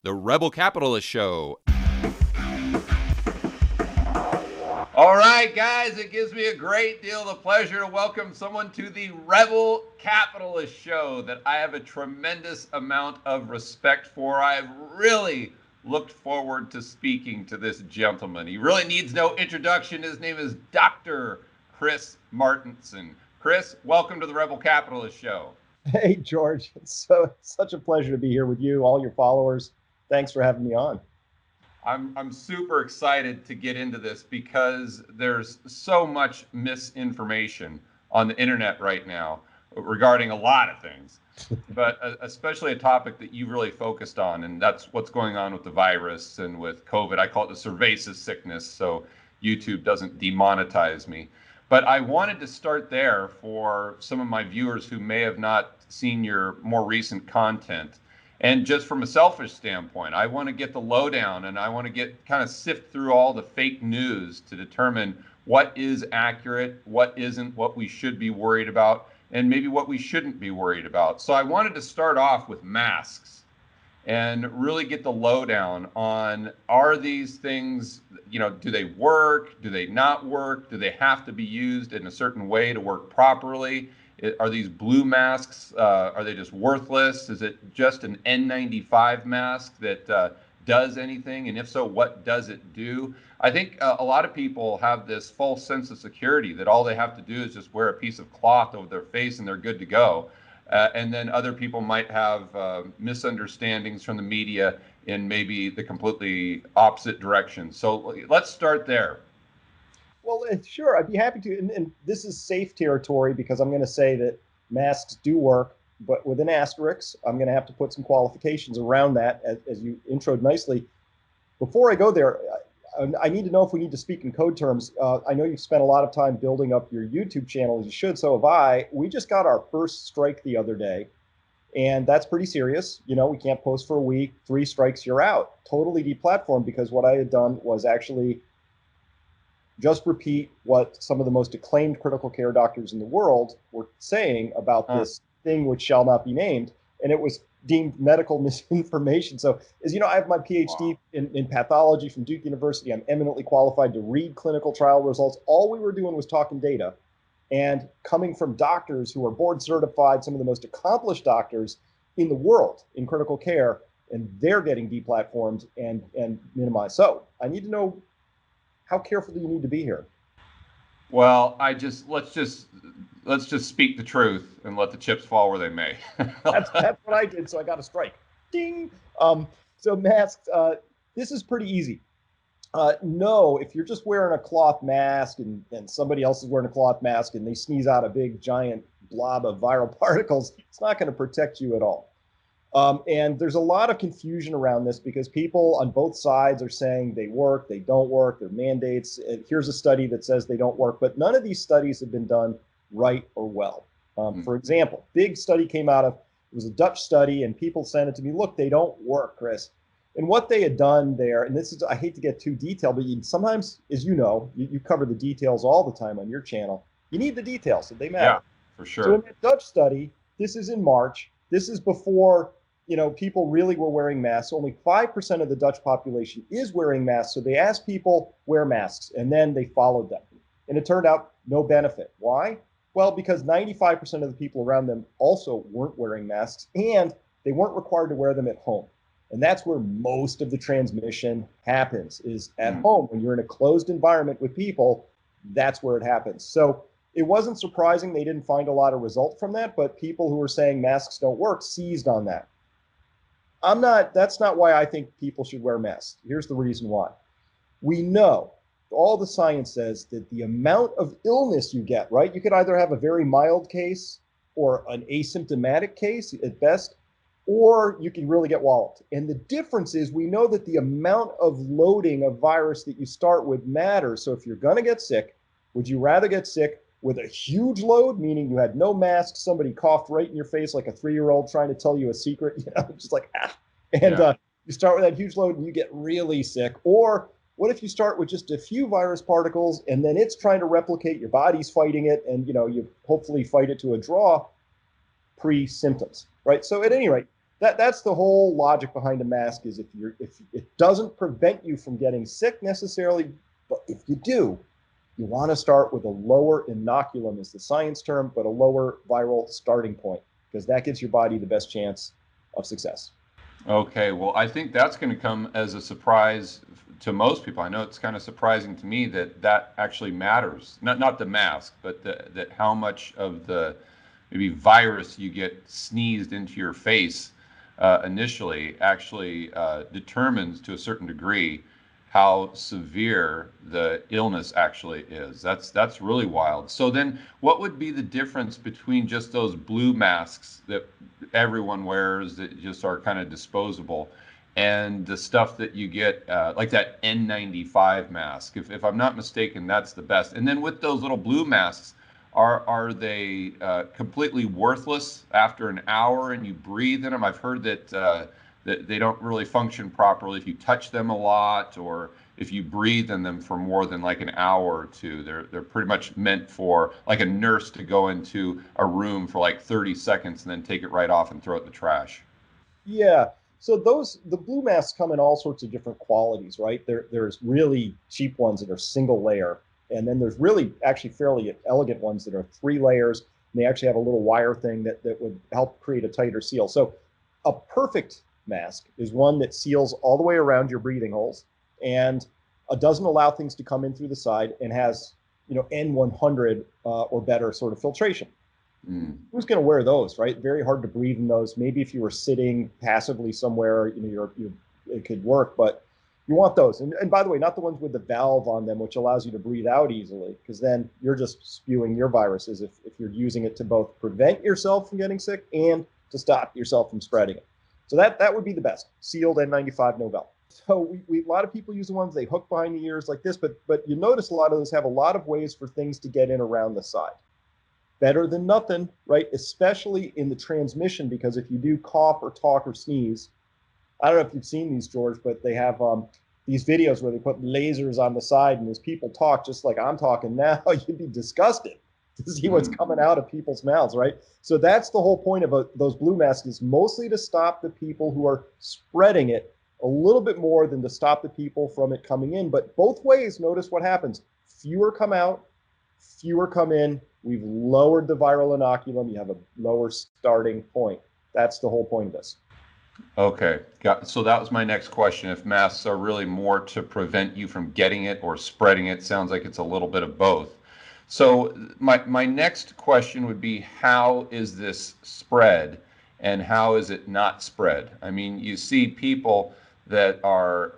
The Rebel Capitalist Show. All right, guys, it gives me a great deal of pleasure to welcome someone to the Rebel Capitalist Show that I have a tremendous amount of respect for. I've really looked forward to speaking to this gentleman. He really needs no introduction. His name is Dr. Chris Martenson. Chris, welcome to the Rebel Capitalist Show. Hey, George. It's such a pleasure to be here with you, all your followers. Thanks for having me on. I'm super excited to get into this because there's so much misinformation on the internet right now regarding a lot of things, but especially a topic that you really focused on, and that's what's going on with the virus and with COVID. I call it the cerveza sickness, so YouTube doesn't demonetize me. But I wanted to start there for some of my viewers who may have not seen your more recent content. And just from a selfish standpoint, I want to get the lowdown, and I want to get kind of sift through all the fake news to determine what is accurate, what isn't, what we should be worried about, and maybe what we shouldn't be worried about. So I wanted to start off with masks and really get the lowdown on, are these things, do they work? Do they not work? Do they have to be used in a certain way to work properly? Are these blue masks, are they just worthless? Is it just an N95 mask that does anything? And if so, what does it do? I think a lot of people have this false sense of security that all they have to do is just wear a piece of cloth over their face and they're good to go. And then other people might have misunderstandings from the media in maybe the completely opposite direction. So let's start there. Well, sure, I'd be happy to. And this is safe territory because I'm going to say that masks do work, but with an asterisk. I'm going to have to put some qualifications around that, as you introed nicely. Before I go there, I need to know if we need to speak in code terms. I know you've spent a lot of time building up your YouTube channel, as you should, so have I. We just got our first strike the other day, and that's pretty serious. We can't post for a week. 3 strikes, you're out. Totally deplatformed, because what I had done was actually just repeat what some of the most acclaimed critical care doctors in the world were saying about this thing which shall not be named, and it was deemed medical misinformation. So, as you know, I have my PhD in pathology from Duke University. I'm eminently qualified to read clinical trial results. All we were doing was talking data, and coming from doctors who are board certified, some of the most accomplished doctors in the world in critical care, and they're getting deplatformed and minimized. So I need to know, how careful do you need to be here? Well, let's just speak the truth and let the chips fall where they may. That's what I did. So I got a strike. Ding. So masks. This is pretty easy. No, if you're just wearing a cloth mask and somebody else is wearing a cloth mask and they sneeze out a big giant blob of viral particles, it's not going to protect you at all. And there's a lot of confusion around this because people on both sides are saying they work, they don't work, they're mandates. Here's a study that says they don't work, but none of these studies have been done right or well. For example, big study came out of, it was a Dutch study, and people sent it to me, look, they don't work, Chris. And what they had done there, and this is, I hate to get too detailed, but sometimes, as you know, you cover the details all the time on your channel. You need the details, they matter. Yeah, for sure. So in that Dutch study, this is in March, this is before people really were wearing masks. Only 5% of the Dutch population is wearing masks. So they asked people, wear masks, and then they followed them. And it turned out no benefit. Why? Well, because 95% of the people around them also weren't wearing masks, and they weren't required to wear them at home. And that's where most of the transmission happens, is at home. When you're in a closed environment with people, that's where it happens. So it wasn't surprising they didn't find a lot of result from that, but people who were saying masks don't work seized on that. That's not why I think people should wear masks. Here's the reason why. We know, all the science says, that the amount of illness you get, right? You could either have a very mild case or an asymptomatic case at best, or you can really get walloped. And the difference is, we know that the amount of loading of virus that you start with matters. So if you're going to get sick, would you rather get sick with a huge load, meaning you had no mask, somebody coughed right in your face like a 3-year-old trying to tell you a secret, just like, and you start with that huge load and you get really sick? Or what if you start with just a few virus particles and then it's trying to replicate, your body's fighting it, and you hopefully fight it to a draw pre-symptoms, right? So at any rate, That's the whole logic behind a mask, is if it doesn't prevent you from getting sick necessarily, but if you do, you want to start with a lower inoculum, is the science term, but a lower viral starting point, because that gives your body the best chance of success. Okay, well, I think that's going to come as a surprise to most people. I know it's kind of surprising to me that that actually matters. Not the mask, but that how much of the maybe virus you get sneezed into your face initially actually determines to a certain degree how severe the illness actually is. That's really wild. So then what would be the difference between just those blue masks that everyone wears that just are kind of disposable and the stuff that you get like that N95 mask? If I'm not mistaken, that's the best. And then with those little blue masks, are they completely worthless after an hour and you breathe in them? I've heard that that they don't really function properly if you touch them a lot, or if you breathe in them for more than like an hour or two. They're pretty much meant for like a nurse to go into a room for like 30 seconds and then take it right off and throw it in the trash. Yeah. So the blue masks come in all sorts of different qualities, right? There's really cheap ones that are single layer, and then there's really actually fairly elegant ones that are 3 layers, and they actually have a little wire thing that would help create a tighter seal. So a perfect mask is one that seals all the way around your breathing holes and doesn't allow things to come in through the side, and has N100 or better sort of filtration. Who's going to wear those, right? Very hard to breathe in those. Maybe if you were sitting passively somewhere, it could work, but you want those. And by the way, not the ones with the valve on them, which allows you to breathe out easily, because then you're just spewing your viruses if you're using it to both prevent yourself from getting sick and to stop yourself from spreading it. So that would be the best. Sealed N95, no valve. So a lot of people use the ones they hook behind the ears like this, but you notice a lot of those have a lot of ways for things to get in around the side. Better than nothing, right? Especially in the transmission, because if you do cough or talk or sneeze, I don't know if you've seen these, George, but they have these videos where they put lasers on the side, and as people talk, just like I'm talking now, you'd be disgusted to see what's coming out of people's mouths, right? So that's the whole point of those blue masks, is mostly to stop the people who are spreading it a little bit more than to stop the people from it coming in. But both ways, notice what happens. Fewer come out, fewer come in. We've lowered the viral inoculum. You have a lower starting point. That's the whole point of this. Okay, so that was my next question. If masks are really more to prevent you from getting it or spreading it, sounds like it's a little bit of both. So my next question would be, how is this spread and how is it not spread? I mean, you see people that are,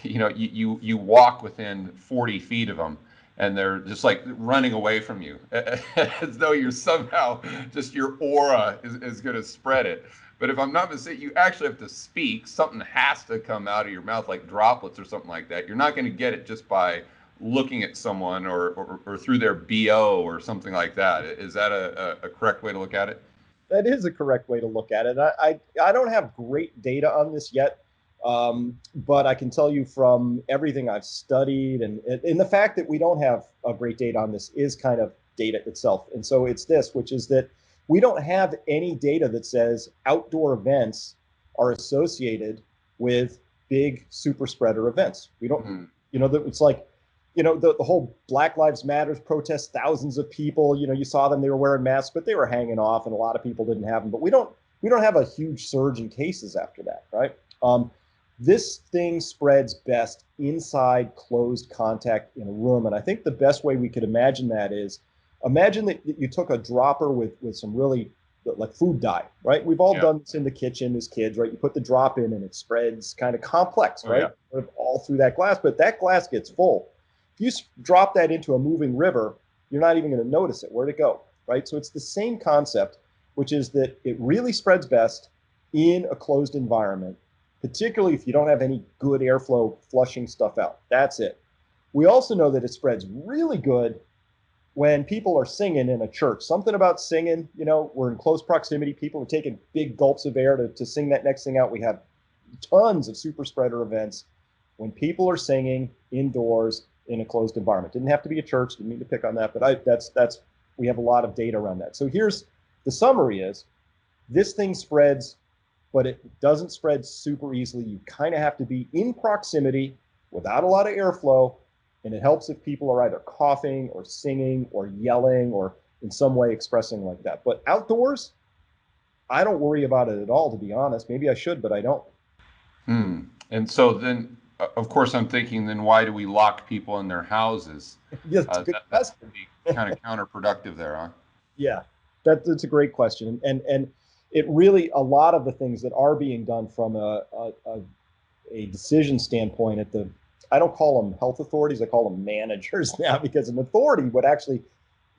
you walk within 40 feet of them and they're just like running away from you as though you're somehow just your aura is going to spread it. But if I'm not mistaken, you actually have to speak. Something has to come out of your mouth, like droplets or something like that. You're not going to get it just by looking at someone or through their BO or something like that. Is that a correct way to look at it? That is a correct way to look at it. I don't have great data on this yet, but I can tell you from everything I've studied, and the fact that we don't have a great data on this is kind of data itself. And so it's this, which is that we don't have any data that says outdoor events are associated with big super spreader events. We don't, it's like, the whole Black Lives Matters protest, thousands of people, you saw them, they were wearing masks, but they were hanging off, and a lot of people didn't have them. But we don't have a huge surge in cases after that, right? This thing spreads best inside closed contact in a room. And I think the best way we could imagine that is, imagine that you took a dropper with some really like food dye, right? We've all done this in the kitchen as kids, right? You put the drop in and it spreads kind of complex, right? Sort of all through that glass, but that glass gets full. If you drop that into a moving river, you're not even going to notice it. Where'd it go, right? So it's the same concept, which is that it really spreads best in a closed environment, particularly if you don't have any good airflow flushing stuff out. That's it. We also know that it spreads really good when people are singing in a church. Something about singing, we're in close proximity. People are taking big gulps of air to sing that next thing out. We have tons of super spreader events when people are singing indoors in a closed environment. Didn't have to be a church. Didn't mean to pick on that, but that's we have a lot of data around that. So here's the summary: is this thing spreads but it doesn't spread super easily. You kind of have to be in proximity without a lot of airflow. And it helps if people are either coughing or singing or yelling or in some way expressing like that. But outdoors, I don't worry about it at all, to be honest. Maybe I should, but I don't. And so then, of course, I'm thinking, then why do we lock people in their houses? Yeah, that's a good question. That would be kind of counterproductive there, huh? Yeah, that's a great question. And it really, a lot of the things that are being done from a decision standpoint at the, I don't call them health authorities, I call them managers now, because an authority would actually,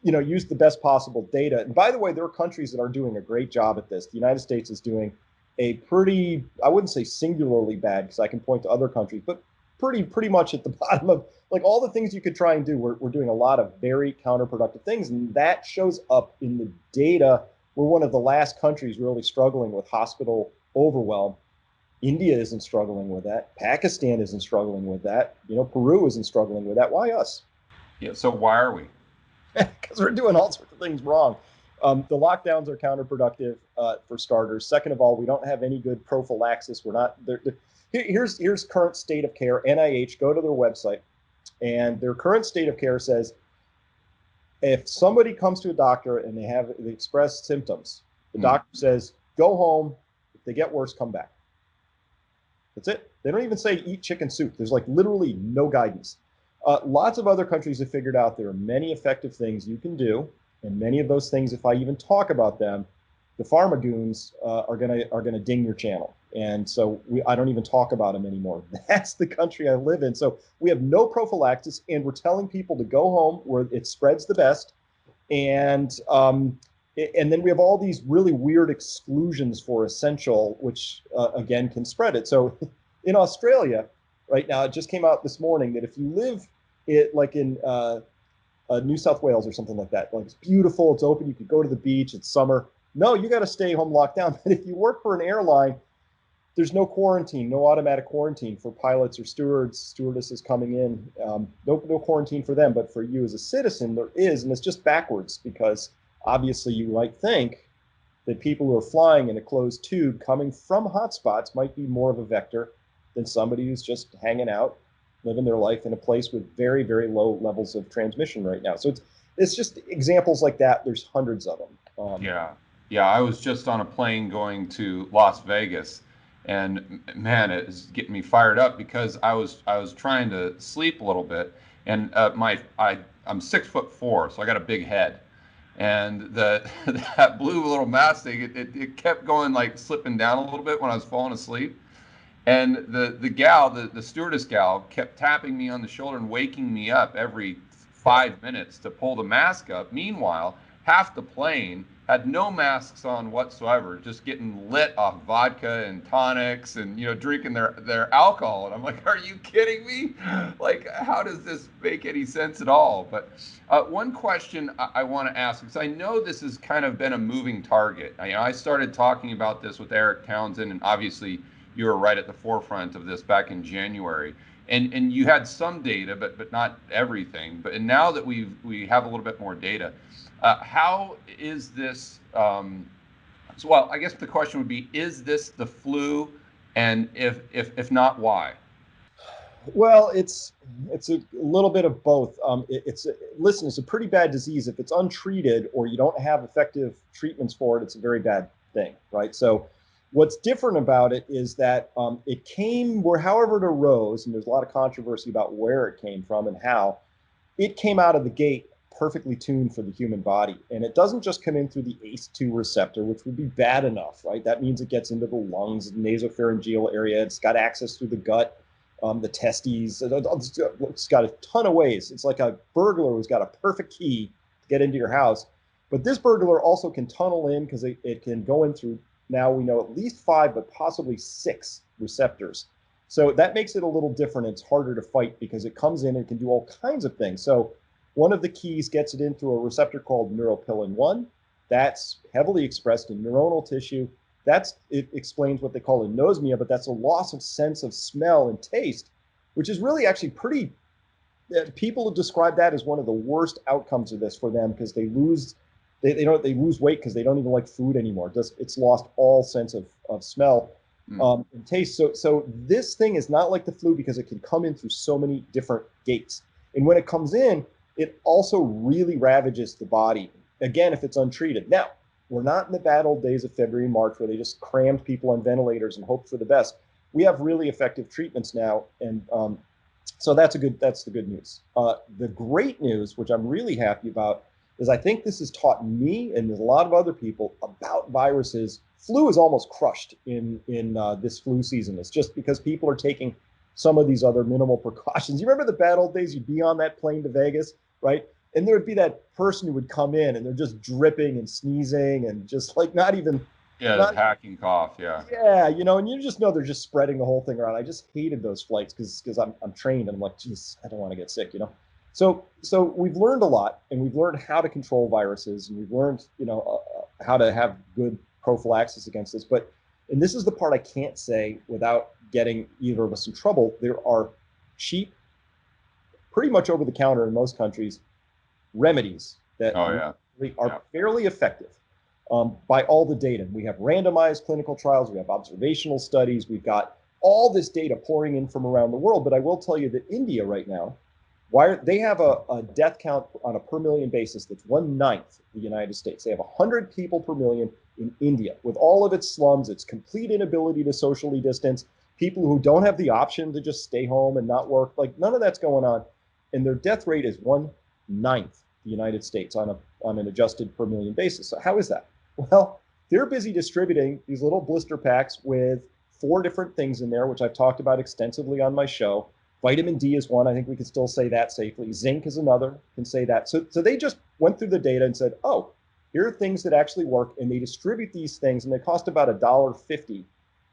use the best possible data. And by the way, there are countries that are doing a great job at this. The United States is doing a pretty, I wouldn't say singularly bad, because I can point to other countries, but pretty much at the bottom of like all the things you could try and do. We're doing a lot of very counterproductive things, and that shows up in the data. We're one of the last countries really struggling with hospital overwhelm. India isn't struggling with that. Pakistan isn't struggling with that. Peru isn't struggling with that. Why us? Yeah. So why are we? Because we're doing all sorts of things wrong. The lockdowns are counterproductive, for starters. Second of all, we don't have any good prophylaxis. We're not there. Here's current state of care. NIH, go to their website, and their current state of care says if somebody comes to a doctor and they express symptoms, the doctor says go home. If they get worse, come back. That's it. They don't even say eat chicken soup. There's like literally no guidance. Lots of other countries have figured out there are many effective things you can do, and many of those things, if I even talk about them, the pharma goons are gonna ding your channel, and so I don't even talk about them anymore. That's the country I live in. So we have no prophylaxis, and we're telling people to go home where it spreads the best, and then we have all these really weird exclusions for essential, which again can spread it. So in Australia right now, it just came out this morning that if you live like in New South Wales or something like that, like it's beautiful, it's open, you could go to the beach, it's summer. No, you got to stay home locked down. But if you work for an airline, there's no quarantine, no automatic quarantine for pilots or stewardesses coming in. No quarantine for them, but for you as a citizen, there is, and it's just backwards because obviously you might think that people who are flying in a closed tube coming from hotspots might be more of a vector than somebody who's just hanging out, living their life in a place with very, very low levels of transmission right now. So it's just examples like that. There's hundreds of them. Yeah. I was just on a plane going to Las Vegas, and man, it's getting me fired up because I was trying to sleep a little bit, and I'm 6'4", so I got a big head, and that blue little mask thing, it kept going, like slipping down a little bit when I was falling asleep. And the stewardess gal kept tapping me on the shoulder and waking me up every 5 minutes to pull the mask up. Meanwhile, half the plane had no masks on whatsoever, just getting lit off vodka and tonics and, drinking their alcohol. And I'm like, are you kidding me? Like, how does this make any sense at all? But one question I want to ask, because I know this has kind of been a moving target. I started talking about this with Eric Townsend, and obviously you were right at the forefront of this back in January, and you had some data, but not everything. And now that we have a little bit more data, how is this? Well, I guess the question would be: is this the flu? And if not, why? Well, it's a little bit of both. It's a pretty bad disease. If it's untreated or you don't have effective treatments for it, it's a very bad thing, right? So what's different about it is that it came however it arose, and there's a lot of controversy about where it came from and how. It came out of the gate perfectly tuned for the human body. And it doesn't just come in through the ACE2 receptor, which would be bad enough, right? That means it gets into the lungs, nasopharyngeal area. It's got access through the gut, the testes. It's got a ton of ways. It's like a burglar who's got a perfect key to get into your house. But this burglar also can tunnel in because it can go in through, now we know at least 5, but possibly 6 receptors. So that makes it a little different. It's harder to fight because it comes in and can do all kinds of things. So one of the keys gets it into a receptor called neuropilin-1. That's heavily expressed in neuronal tissue. It explains what they call anosmia, but that's a loss of sense of smell and taste, which is really actually pretty, people have described that as one of the worst outcomes of this for them because they lose they lose weight because they don't even like food anymore. It's lost all sense of smell and taste. So this thing is not like the flu because it can come in through so many different gates. And when it comes in, it also really ravages the body, again, if it's untreated. Now, we're not in the bad old days of February and March where they just crammed people on ventilators and hoped for the best. We have really effective treatments now, and so that's the good news. The great news, which I'm really happy about, is I think this has taught me and there's a lot of other people about viruses. Flu is almost crushed in this flu season. It's just because people are taking some of these other minimal precautions. You remember the bad old days? You'd be on that plane to Vegas, right? And there would be that person who would come in and they're just dripping and sneezing and just like not even. Yeah, the hacking cough. Yeah. Yeah, and you just know they're just spreading the whole thing around. I just hated those flights because I'm trained and I'm like, geez, I don't want to get sick. So we've learned a lot, and we've learned how to control viruses, and we've learned how to have good prophylaxis against this. And this is the part I can't say without getting either of us in trouble. There are cheap, pretty much over the counter in most countries, remedies that are fairly effective by all the data. We have randomized clinical trials, we have observational studies, we've got all this data pouring in from around the world. But I will tell you that India right now, they have a death count on a per million basis that's 1/9 the United States. They have 100 people per million in India, with all of its slums, its complete inability to socially distance, people who don't have the option to just stay home and not work. Like, none of that's going on. And their death rate is 1/9 the United States on an adjusted per million basis. So how is that? Well, they're busy distributing these little blister packs with 4 different things in there, which I've talked about extensively on my show. Vitamin D is one. I think we can still say that safely. Zinc is another. Can say that. So they just went through the data and said, oh, here are things that actually work, and they distribute these things, and they cost about $1.50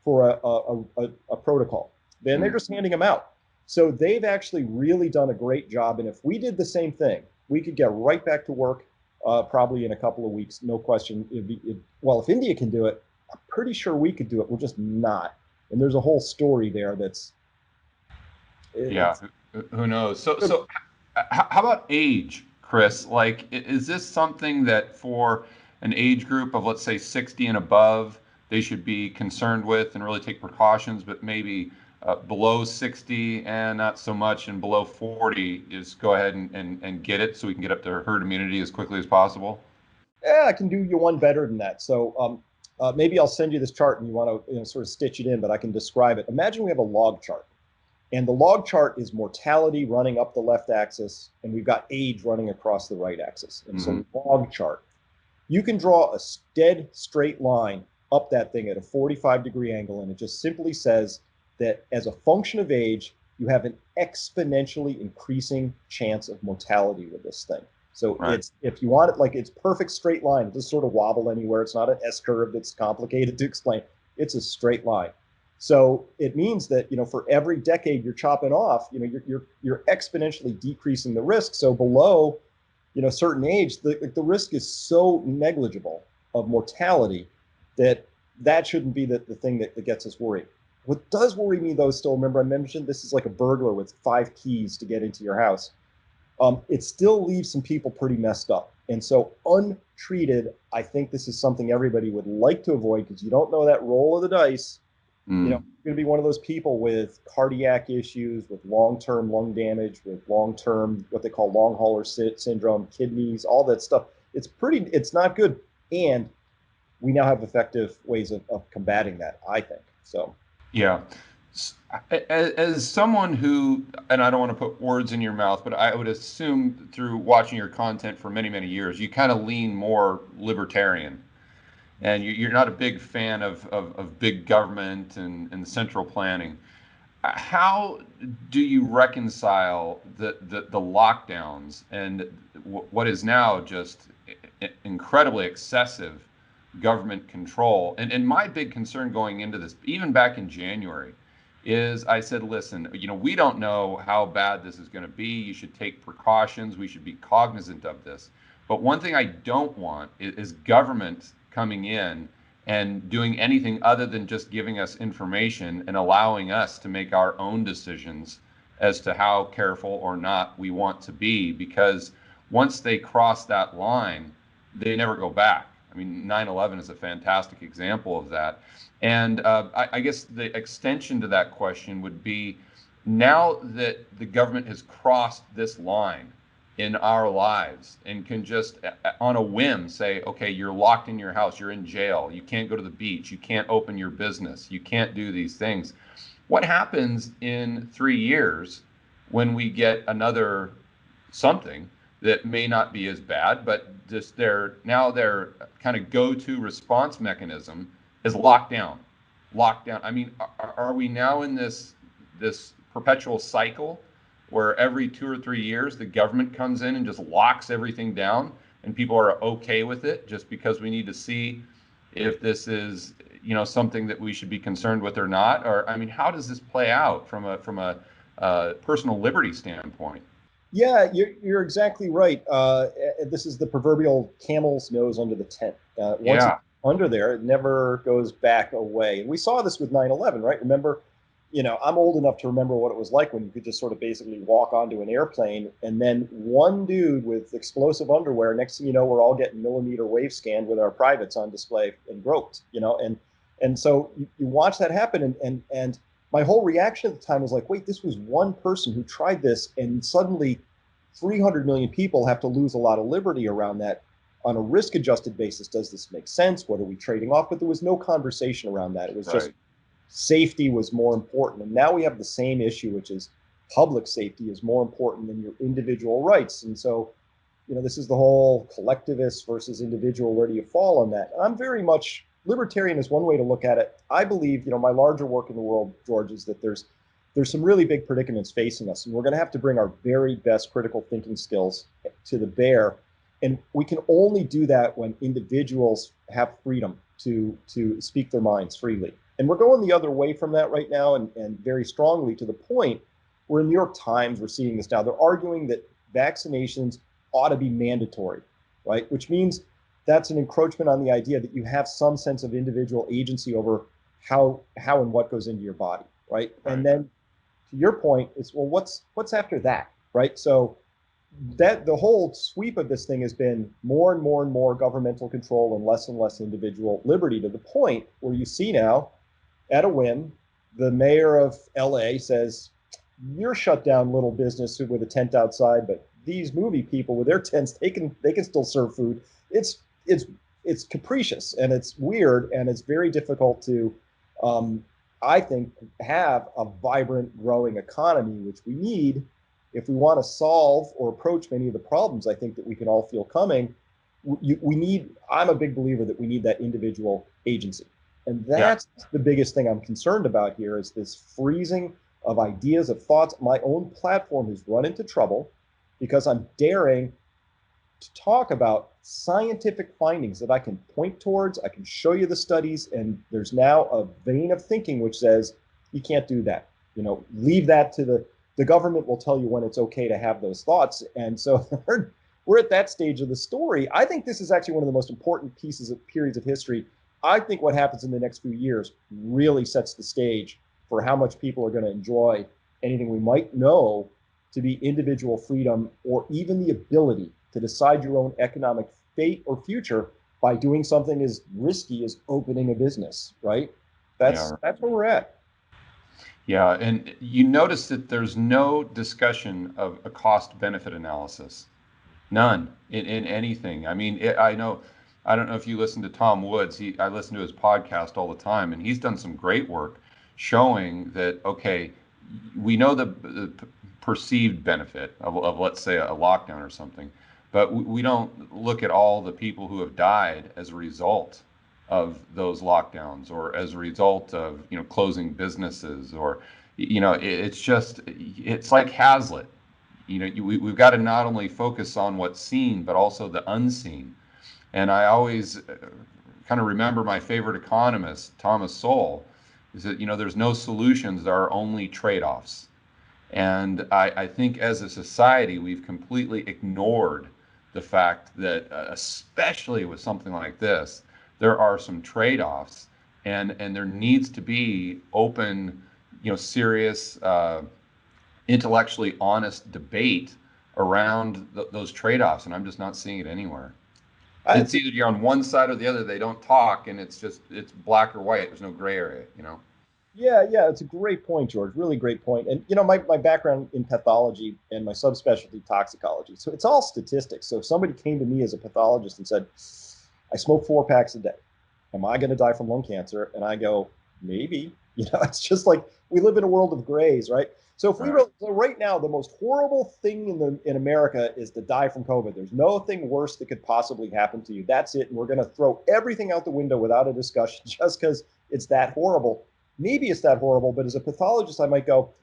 for a protocol. Then they're just handing them out. So they've actually really done a great job. And if we did the same thing, we could get right back to work probably in a couple of weeks, no question. If India can do it, I'm pretty sure we could do it. We're just not. And there's a whole story there that's. Who knows? So how about age, Chris? Like, is this something that for an age group of, let's say, 60 and above, they should be concerned with and really take precautions, but maybe below 60 and not so much, and below 40 is go ahead and get it so we can get up to herd immunity as quickly as possible? Yeah, I can do you one better than that. So maybe I'll send you this chart and you want to sort of stitch it in, but I can describe it. Imagine we have a log chart. And the log chart is mortality running up the left axis, and we've got age running across the right axis. And so log chart, you can draw a dead straight line up that thing at a 45-degree angle, and it just simply says that as a function of age, you have an exponentially increasing chance of mortality with this thing. So It's, if you want it, like, it's perfect straight line. It doesn't sort of wobble anywhere. It's not an S-curve that's complicated to explain. It's a straight line. So it means that, for every decade you're chopping off, you're exponentially decreasing the risk. So below, certain age, the risk is so negligible of mortality that shouldn't be the thing that gets us worried. What does worry me, though, still, remember I mentioned this is like a burglar with 5 keys to get into your house. It still leaves some people pretty messed up. And so untreated, I think this is something everybody would like to avoid, because you don't know that roll of the dice. You're going to be one of those people with cardiac issues, with long-term lung damage, with long-term, what they call long hauler syndrome, kidneys, all that stuff. It's not good. And we now have effective ways of combating that, I think. So. Yeah. As someone who, and I don't want to put words in your mouth, but I would assume through watching your content for many, many years, you kind of lean more libertarian. And you're not a big fan of big government and central planning. How do you reconcile the lockdowns and what is now just incredibly excessive government control? And my big concern going into this, even back in January, is I said, listen, we don't know how bad this is going to be. You should take precautions. We should be cognizant of this. But one thing I don't want is government coming in and doing anything other than just giving us information and allowing us to make our own decisions as to how careful or not we want to be. Because once they cross that line, they never go back. I mean, 9/11 is a fantastic example of that. And I guess the extension to that question would be, now that the government has crossed this line in our lives and can just on a whim say, okay, you're locked in your house, you're in jail, you can't go to the beach, you can't open your business, you can't do these things. What happens in 3 years when we get another something that may not be as bad, but just their kind of go-to response mechanism is lockdown. I mean, are we now in this perpetual cycle where every 2 or 3 years the government comes in and just locks everything down, and people are okay with it just because we need to see if this is, something that we should be concerned with or not? Or, I mean, how does this play out from a personal liberty standpoint? Yeah, you're exactly right. This is the proverbial camel's nose under the tent. Once Yeah. it's under there, it never goes back away. And we saw this with 9/11, right? Remember, I'm old enough to remember what it was like when you could just sort of basically walk onto an airplane, and then one dude with explosive underwear, next thing you know, we're all getting millimeter wave scanned with our privates on display and groped, and so you watch that happen, and my whole reaction at the time was like, wait, this was one person who tried this, and suddenly 300 million people have to lose a lot of liberty around that on a risk adjusted basis. Does this make sense? What are we trading off? But there was no conversation around that. It was just safety was more important. And now we have the same issue, which is public safety is more important than your individual rights. And so, this is the whole collectivist versus individual. Where do you fall on that? And I'm very much libertarian is one way to look at it. I believe, my larger work in the world, George, is that there's some really big predicaments facing us, and we're going to have to bring our very best critical thinking skills to the bear. And we can only do that when individuals have freedom to speak their minds freely. And we're going the other way from that right now, and very strongly, to the point where in the New York Times, we're seeing this now. They're arguing that vaccinations ought to be mandatory, right? Which means that's an encroachment on the idea that you have some sense of individual agency over how and what goes into your body, right? And then, to your point, it's, well, what's after that, right? So that the whole sweep of this thing has been more and more and more governmental control and less individual liberty, to the point where you see now, at a whim, the mayor of LA says, you're shut down, little business with a tent outside, but these movie people with their tents, they can still serve food. It's capricious, and it's weird, and it's very difficult to I think, have a vibrant, growing economy, which we need if we want to solve or approach many of the problems I think that we can all feel coming. I'm a big believer that we need that individual agency. And that's the biggest thing I'm concerned about here, is this freezing of ideas, of thoughts. My own platform has run into trouble because I'm daring to talk about scientific findings that I can point towards. I can show you the studies, and there's now a vein of thinking which says you can't do that. Leave that to the government will tell you when it's okay to have those thoughts. And so we're at that stage of the story. I think this is actually one of the most important periods of history. I think what happens in the next few years really sets the stage for how much people are going to enjoy anything we might know to be individual freedom, or even the ability to decide your own economic fate or future by doing something as risky as opening a business, right? That's where we're at. Yeah, and you notice that there's no discussion of a cost-benefit analysis. None in anything. I mean, I don't know if you listen to Tom Woods. I listen to his podcast all the time, and he's done some great work showing that, okay, we know the perceived benefit of, let's say, a lockdown or something, but we don't look at all the people who have died as a result of those lockdowns, or as a result of closing businesses, or it's like Hazlitt. We've got to not only focus on what's seen, but also the unseen. And I always kind of remember my favorite economist, Thomas Sowell, is that there's no solutions, there are only trade-offs. And I think as a society, we've completely ignored the fact that, especially with something like this, there are some trade-offs, and there needs to be open, serious, intellectually honest debate around those trade-offs, and I'm just not seeing it anywhere. It's either you're on one side or the other. They don't talk, and it's black or white. There's no gray area, you know? Yeah, it's a great point, George. Really great point. And, my background in pathology and my subspecialty toxicology. So it's all statistics. So if somebody came to me as a pathologist and said, I smoke 4 packs a day, am I going to die from lung cancer? And I go, maybe. It's just like we live in a world of grays, right? So if so right now, the most horrible thing in America is to die from COVID. There's nothing worse that could possibly happen to you. That's it. And we're going to throw everything out the window without a discussion just because it's that horrible. Maybe it's that horrible, but as a pathologist, I might go,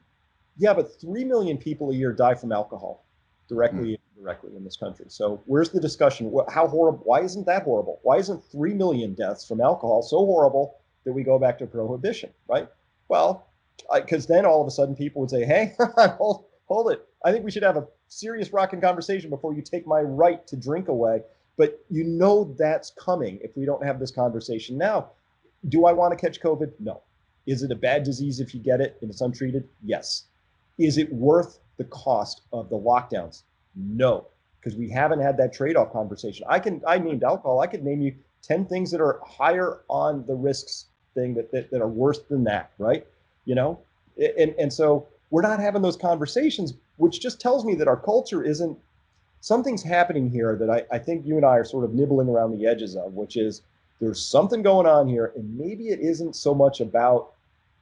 yeah, but 3 million people a year die from alcohol, directly and indirectly in this country. So where's the discussion? How horrible? Why isn't that horrible? Why isn't 3 million deaths from alcohol so horrible that we go back to prohibition, right? Well, because then all of a sudden people would say, hey, hold it. I think we should have a serious rocking conversation before you take my right to drink away. But that's coming if we don't have this conversation now. Do I want to catch COVID? No. Is it a bad disease if you get it and it's untreated? Yes. Is it worth the cost of the lockdowns? No, because we haven't had that trade-off conversation. I named alcohol. I could name you 10 things that are higher on the risks thing that are worse than that, right? And so we're not having those conversations, which just tells me that our culture something's happening here that I think you and I are sort of nibbling around the edges of, which is there's something going on here, and maybe it isn't so much about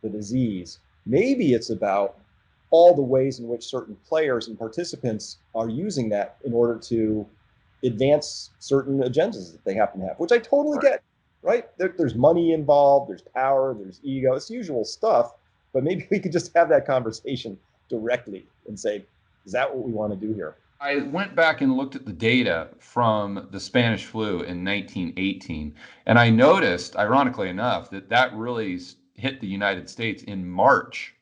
the disease. Maybe it's about all the ways in which certain players and participants are using that in order to advance certain agendas that they happen to have, which I totally get, right? There's money involved, there's power, there's ego, it's the usual stuff, but maybe we could just have that conversation directly and say, is that what we want to do here? I went back and looked at the data from the Spanish flu in 1918, and I noticed, ironically enough, that really hit the United States in March,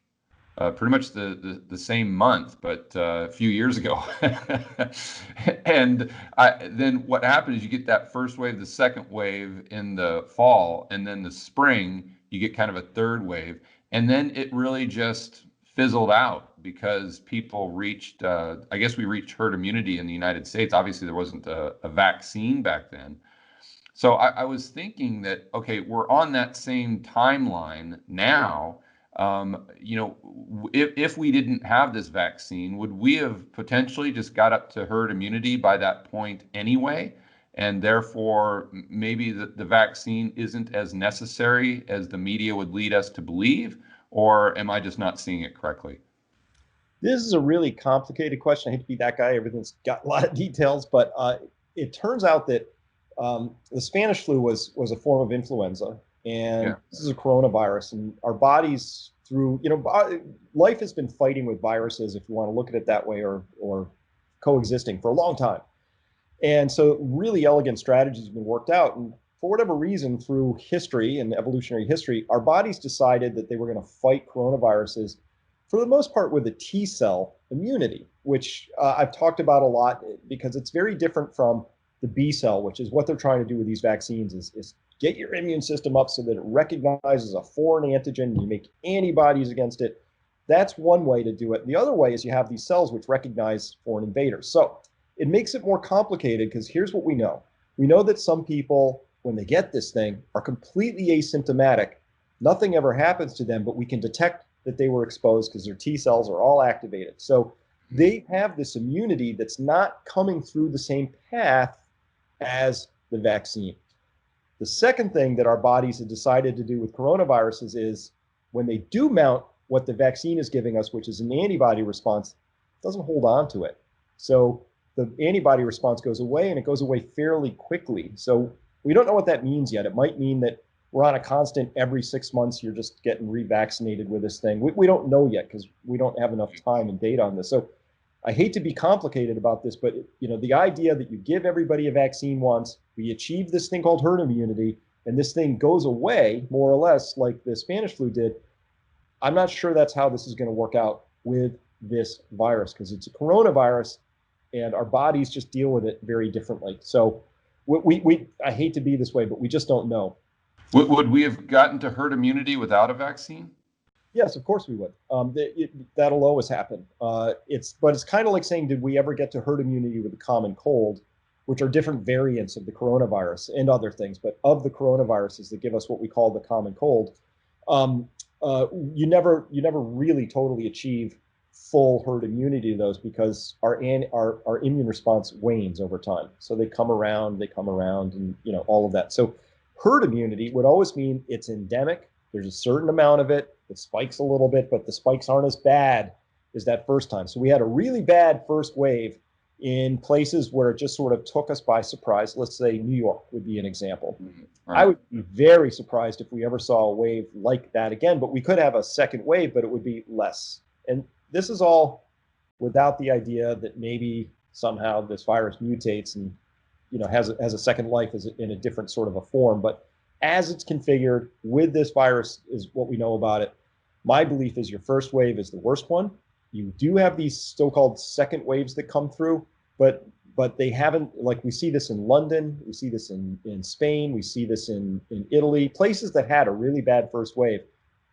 pretty much the same month, but a few years ago. And then what happened is you get that first wave, the second wave in the fall, and then the spring, you get kind of a third wave. And then it really just fizzled out because people reached, I guess we reached herd immunity in the United States. Obviously, there wasn't a vaccine back then. So I was thinking that, okay, we're on that same timeline now. If we didn't have this vaccine, would we have potentially just got up to herd immunity by that point anyway? And therefore, maybe the vaccine isn't as necessary as the media would lead us to believe? Or am I just not seeing it correctly? This is a really complicated question. I hate to be that guy. Everything's got a lot of details, but it turns out that the Spanish flu was a form of influenza, and this is a coronavirus. And our bodies, through life has been fighting with viruses, if you want to look at it that way, or coexisting for a long time. And so, really elegant strategies have been worked out. And for whatever reason, through history and evolutionary history, our bodies decided that they were going to fight coronaviruses for the most part with a T cell immunity, which I've talked about a lot because it's very different from the B cell, which is what they're trying to do with these vaccines is get your immune system up so that it recognizes a foreign antigen and you make antibodies against it. That's one way to do it. The other way is you have these cells which recognize foreign invaders. So it makes it more complicated because here's what we know. We know that some people, when they get this thing, are completely asymptomatic. Nothing ever happens to them, but we can detect that they were exposed because their T cells are all activated. So they have this immunity that's not coming through the same path as the vaccine. The second thing that our bodies have decided to do with coronaviruses is when they do mount what the vaccine is giving us, which is an antibody response, it doesn't hold on to it. So the antibody response goes away, and it goes away fairly quickly. So we don't know what that means yet. It might mean that we're on a constant every 6 months, you're just getting revaccinated with this thing. We don't know yet because we don't have enough time and data on this. So I hate to be complicated about this, but the idea that you give everybody a vaccine once, we achieve this thing called herd immunity, and this thing goes away more or less like the Spanish flu did. I'm not sure that's how this is going to work out with this virus because it's a coronavirus and our bodies just deal with it very differently. So I hate to be this way, but we just don't know. Would we have gotten to herd immunity without a vaccine? Yes, of course we would. That'll always happen. But it's kind of like saying, did we ever get to herd immunity with a common cold? which are different variants of the coronavirus and other things, but of the coronaviruses that give us what we call the common cold, you never really totally achieve full herd immunity to those because our immune response wanes over time. So they come around, and all of that. So herd immunity would always mean it's endemic. There's a certain amount of it. It spikes a little bit, but the spikes aren't as bad as that first time. So we had a really bad first wave in places where it just sort of took us by surprise. Let's say New York would be an example. Right. I would be very surprised if we ever saw a wave like that again, but we could have a second wave, but it would be less. And this is all without the idea that maybe somehow this virus mutates and has a second life in a different sort of a form. But as it's configured with this virus is what we know about it. My belief is your first wave is the worst one. You do have these so-called second waves that come through, but they haven't, like we see this in London, we see this in Spain, we see this in Italy, places that had a really bad first wave.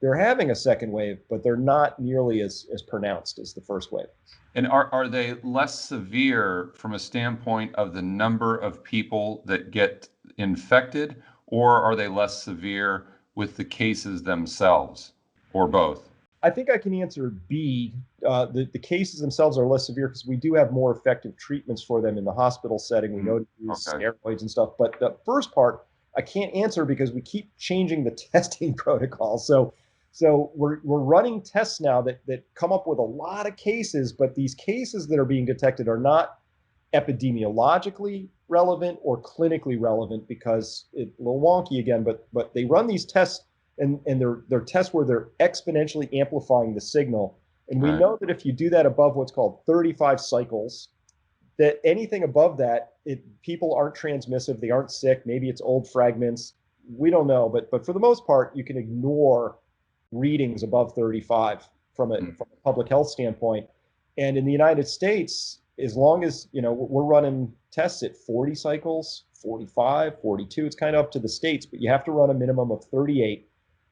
They're having a second wave, but they're not nearly as pronounced as the first wave. And are they less severe from a standpoint of the number of people that get infected, or are they less severe with the cases themselves, or both? I think I can answer B. The cases themselves are less severe because we do have more effective treatments for them in the hospital setting. We know to use steroids and stuff. But the first part, I can't answer because we keep changing the testing protocol. So we're running tests now that come up with a lot of cases, but these cases that are being detected are not epidemiologically relevant or clinically relevant because it's a little wonky again, but they run these tests and they're tests where they're exponentially amplifying the signal. And we know that if you do that above what's called 35 cycles, that anything above that, people aren't transmissive, they aren't sick, maybe it's old fragments, we don't know. But for the most part, you can ignore readings above 35 from a public health standpoint. And in the United States, as long as, we're running tests at 40 cycles, 45, 42, it's kind of up to the states, but you have to run a minimum of 38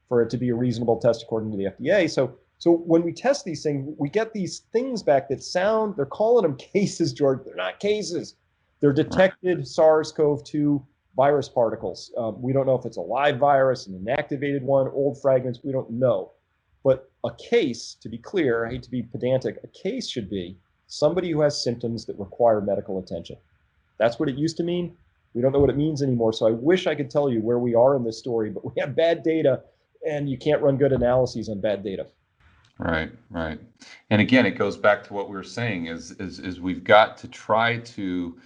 for it to be a reasonable test according to the FDA. So when we test these things, we get these things back that sound, they're calling them cases, George. They're not cases. They're detected SARS-CoV-2 virus particles. We don't know if it's a live virus, an inactivated one, old fragments. We don't know. But a case, to be clear, I hate to be pedantic, a case should be somebody who has symptoms that require medical attention. That's what it used to mean. We don't know what it means anymore. So I wish I could tell you where we are in this story, but we have bad data and you can't run good analyses on bad data. Right. And again, it goes back to what we were saying is we've got to try to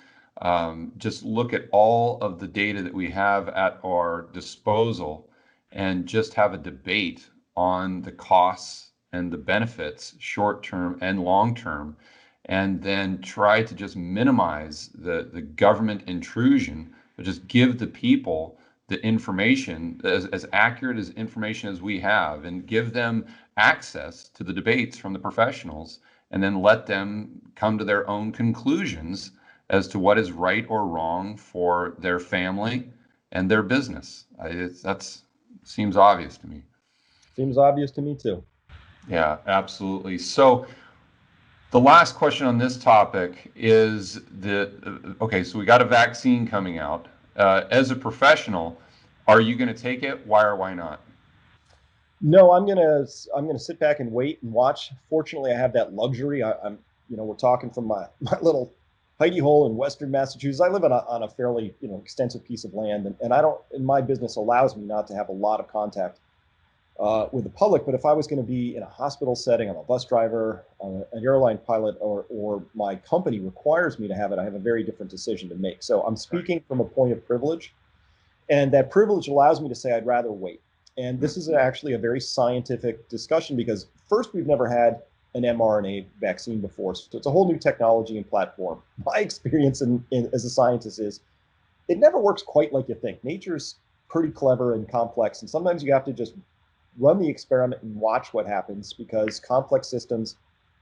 just look at all of the data that we have at our disposal and just have a debate on the costs and the benefits, short-term and long-term, and then try to just minimize the government intrusion, but just give the people the information, as accurate as information as we have, and give them access to the debates from the professionals, and then let them come to their own conclusions as to what is right or wrong for their family and their business. That seems obvious to me. Seems obvious to me too. Yeah, absolutely. So the last question on this topic is so we got a vaccine coming out. As a professional, are you going to take it? Why or why not? No, I'm gonna sit back and wait and watch. Fortunately, I have that luxury. We're talking from my little hidey hole in Western Massachusetts. I live on a fairly extensive piece of land, and my business allows me not to have a lot of contact with the public. But if I was going to be in a hospital setting, I'm a bus driver, an airline pilot, or my company requires me to have it, I have a very different decision to make. So I'm speaking from a point of privilege, and that privilege allows me to say I'd rather wait. And this is actually a very scientific discussion because first, we've never had an mRNA vaccine before. So it's a whole new technology and platform. My experience as a scientist is it never works quite like you think. Nature's pretty clever and complex. And sometimes you have to just run the experiment and watch what happens because complex systems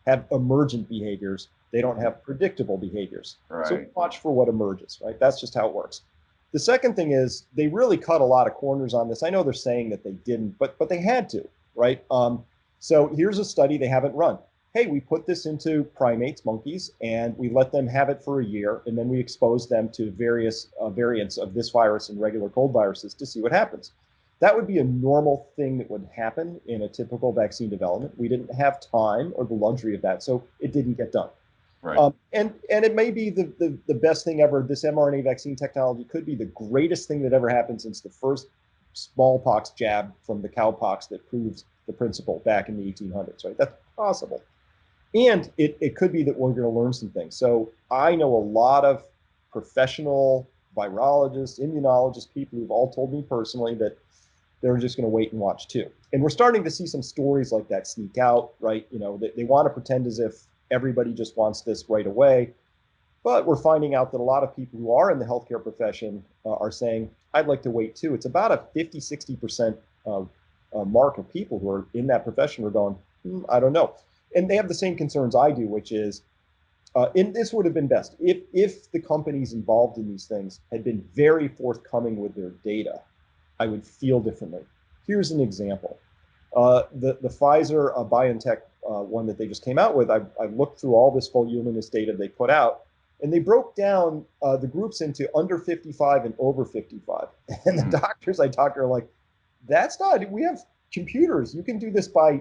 have emergent behaviors. They don't have predictable behaviors. Right. So watch for what emerges, right? That's just how it works. The second thing is they really cut a lot of corners on this. I know they're saying that they didn't, but they had to, right? So here's a study they haven't run. hey, we put this into primates, monkeys, and we let them have it for a year, and then we expose them to various variants of this virus and regular cold viruses to see what happens. That would be a normal thing that would happen in a typical vaccine development. We didn't have time or the luxury of that, so it didn't get done. Right. And it may be the best thing ever. This mRNA vaccine technology could be the greatest thing that ever happened since the first smallpox jab from the cowpox that proves the principle back in the 1800s, right? That's possible. And it could be that we're going to learn some things. So I know a lot of professional virologists, immunologists, people who've all told me personally that they're just going to wait and watch too. And we're starting to see some stories like that sneak out, right? You know, they want to pretend as if everybody just wants this right away. But we're finding out that a lot of people who are in the healthcare profession are saying, I'd like to wait too. It's about a 50, 60% mark of people who are in that profession who are going, I don't know. And they have the same concerns I do, which is, and this would have been best if the companies involved in these things had been very forthcoming with their data, I would feel differently. Here's an example. The Pfizer BioNTech one that they just came out with, I looked through all this voluminous data they put out, and they broke down the groups into under 55 and over 55. And the doctors I talked to are like, that's not, we have computers. You can do this by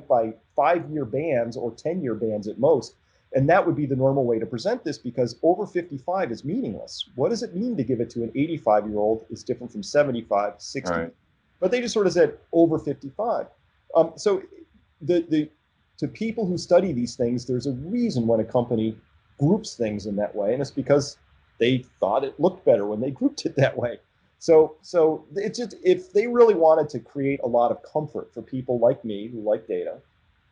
5-year bands or 10-year bands at most. And that would be the normal way to present this, because over 55 is meaningless. What does it mean to give it to an 85-year-old is different from 75, 60. Right. But they just sort of said over 55. So to people who study these things, there's a reason when a company groups things in that way, and it's because they thought it looked better when they grouped it that way. So it's just, if they really wanted to create a lot of comfort for people like me who like data,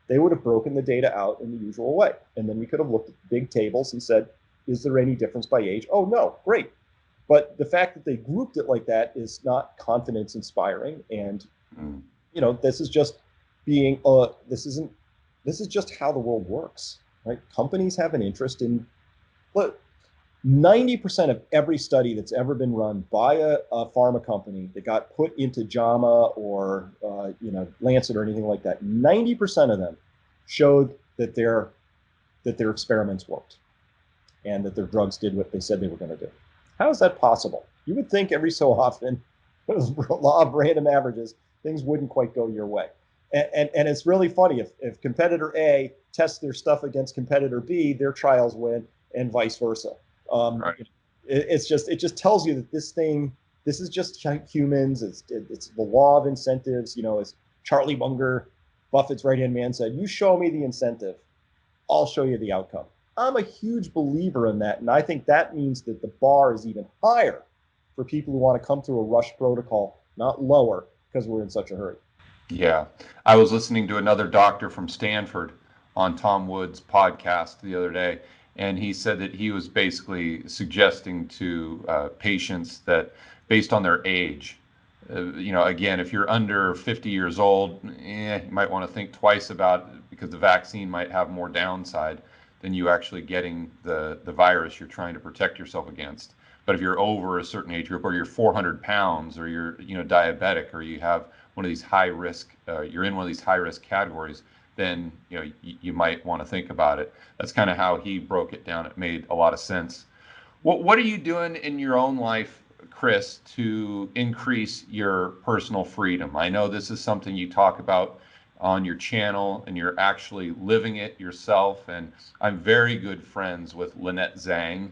they would have broken the data out in the usual way. And then we could have looked at big tables and said, is there any difference by age? Oh, no, great. But the fact that they grouped it like that is not confidence inspiring. And, you know, this is just being, this is just how the world works, right? Companies have an interest in, look, 90% of every study that's ever been run by a pharma company that got put into JAMA or Lancet or anything like that, 90% of them showed that their experiments worked and that their drugs did what they said they were going to do. How is that possible? You would think every so often, law of random averages, things wouldn't quite go your way. And it's really funny, if competitor A tests their stuff against competitor B, their trials win, and vice versa. Right. It just tells you that this is just humans. It's the law of incentives. You know, as Charlie Munger, Buffett's right-hand man, said, you show me the incentive, I'll show you the outcome. I'm a huge believer in that. And I think that means that the bar is even higher for people who want to come through a rush protocol, not lower, because we're in such a hurry. Yeah. I was listening to another doctor from Stanford on Tom Wood's podcast the other day, and he said that he was basically suggesting to patients that based on their age, again, if you're under 50 years old, you might want to think twice about it, because the vaccine might have more downside than you actually getting the virus you're trying to protect yourself against. But if you're over a certain age group, or you're 400 pounds, or you're diabetic, or you have one of these high risk, you're in one of these high risk categories, then you might want to think about it. That's kind of how he broke it down. It made a lot of sense. What are you doing in your own life, Chris, to increase your personal freedom? I know this is something you talk about on your channel, and you're actually living it yourself. And I'm very good friends with Lynette Zhang,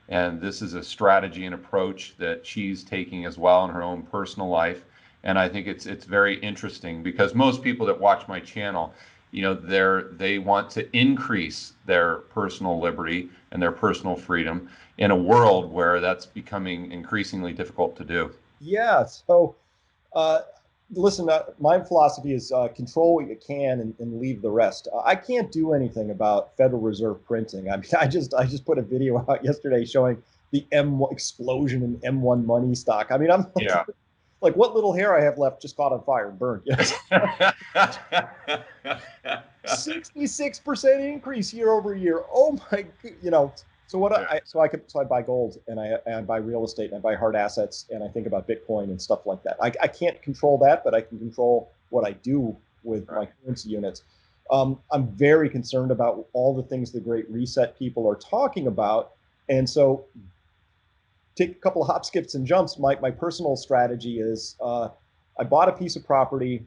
and this is a strategy and approach that she's taking as well in her own personal life. And I think it's very interesting, because most people that watch my channel, they want to increase their personal liberty and their personal freedom in a world where that's becoming increasingly difficult to do. Yeah. So, listen, my philosophy is control what you can and leave the rest. I can't do anything about Federal Reserve printing. I mean, I just put a video out yesterday showing the explosion in M1 money stock. I mean, I'm like, what little hair I have left just caught on fire and burned. Yes. 66% increase year over year. Oh my, So what I buy gold, and I buy real estate, and I buy hard assets, and I think about Bitcoin and stuff like that. I can't control that, but I can control what I do with my currency units. I'm very concerned about all the things the Great Reset people are talking about. And so take a couple of hop, skips, and jumps. My personal strategy is I bought a piece of property.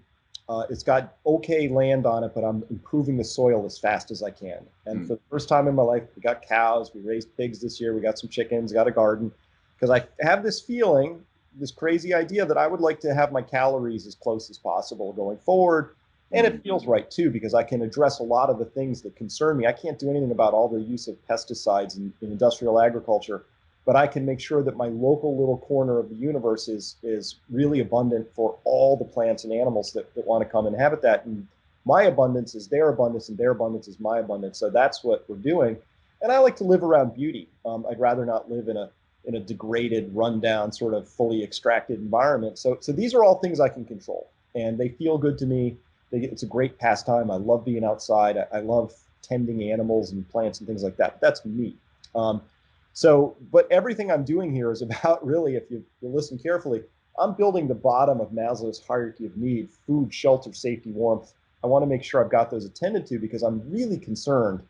It's got okay land on it, but I'm improving the soil as fast as I can. And for the first time in my life, we got cows, we raised pigs this year, we got some chickens, got a garden. Because I have this feeling, this crazy idea that I would like to have my calories as close as possible going forward. And it feels right too, because I can address a lot of the things that concern me. I can't do anything about all the use of pesticides in industrial agriculture, but I can make sure that my local little corner of the universe is really abundant for all the plants and animals that want to come inhabit that. And my abundance is their abundance, and their abundance is my abundance. So that's what we're doing. And I like to live around beauty. I'd rather not live in a degraded, rundown, sort of fully extracted environment. So these are all things I can control, and they feel good to me. It's a great pastime. I love being outside. I love tending animals and plants and things like that. That's me. But everything I'm doing here is about, really, if you listen carefully, I'm building the bottom of Maslow's hierarchy of need: food, shelter, safety, warmth. I want to make sure I've got those attended to, because I'm really concerned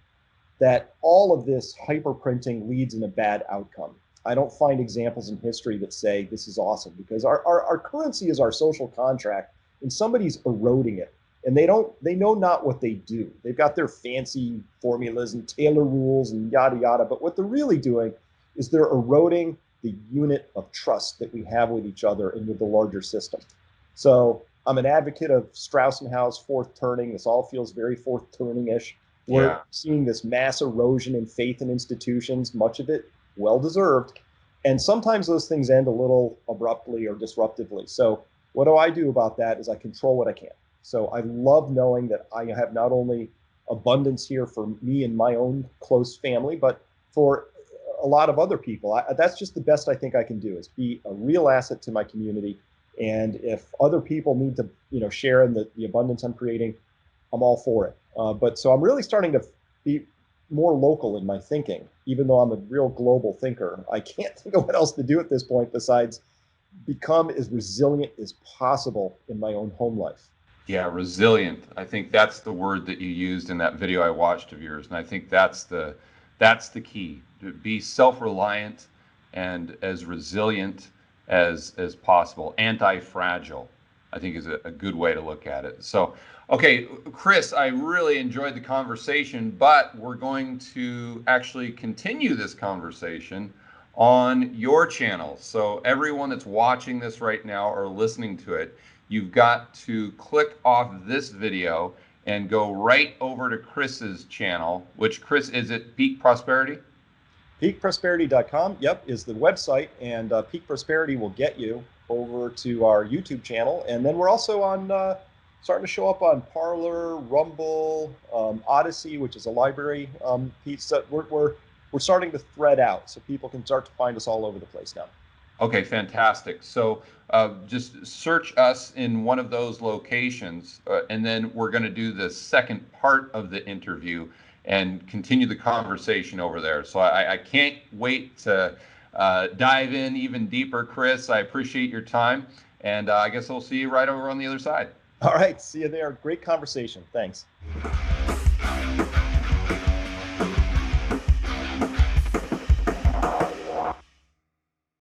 that all of this hyperprinting leads in a bad outcome. I don't find examples in history that say this is awesome, because our currency is our social contract, and somebody's eroding it. And they know not what they do. They've got their fancy formulas and Taylor rules and yada, yada. But what they're really doing is they're eroding the unit of trust that we have with each other and with the larger system. So I'm an advocate of Strauss and Howe's fourth turning. This all feels very fourth turning-ish. We're seeing this mass erosion in faith in institutions, much of it well-deserved. And sometimes those things end a little abruptly or disruptively. So what do I do about that is I control what I can. So I love knowing that I have not only abundance here for me and my own close family, but for a lot of other people. That's just the best I think I can do, is be a real asset to my community. And if other people need to, share in the abundance I'm creating, I'm all for it. So I'm really starting to be more local in my thinking, even though I'm a real global thinker. I can't think of what else to do at this point besides become as resilient as possible in my own home life. Yeah, resilient. I think that's the word that you used in that video I watched of yours, and I think that's the key: to be self-reliant and as resilient as possible. Anti-fragile, I think, is a good way to look at it. So, okay, Chris, I really enjoyed the conversation, but we're going to actually continue this conversation on your channel. So everyone that's watching this right now or listening to it, you've got to click off this video and go right over to Chris's channel, which, Chris, is it Peak Prosperity? Peakprosperity.com, yep, is the website, and Peak Prosperity will get you over to our YouTube channel. And then we're also on, starting to show up on Parler, Rumble, Odyssey, which is a library piece. That we're starting to thread out, so people can start to find us all over the place now. Okay, fantastic. So just search us in one of those locations, and then we're going to do the second part of the interview and continue the conversation over there. So I can't wait to dive in even deeper, Chris. I appreciate your time, and I guess I'll see you right over on the other side. All right, see you there. Great conversation. Thanks.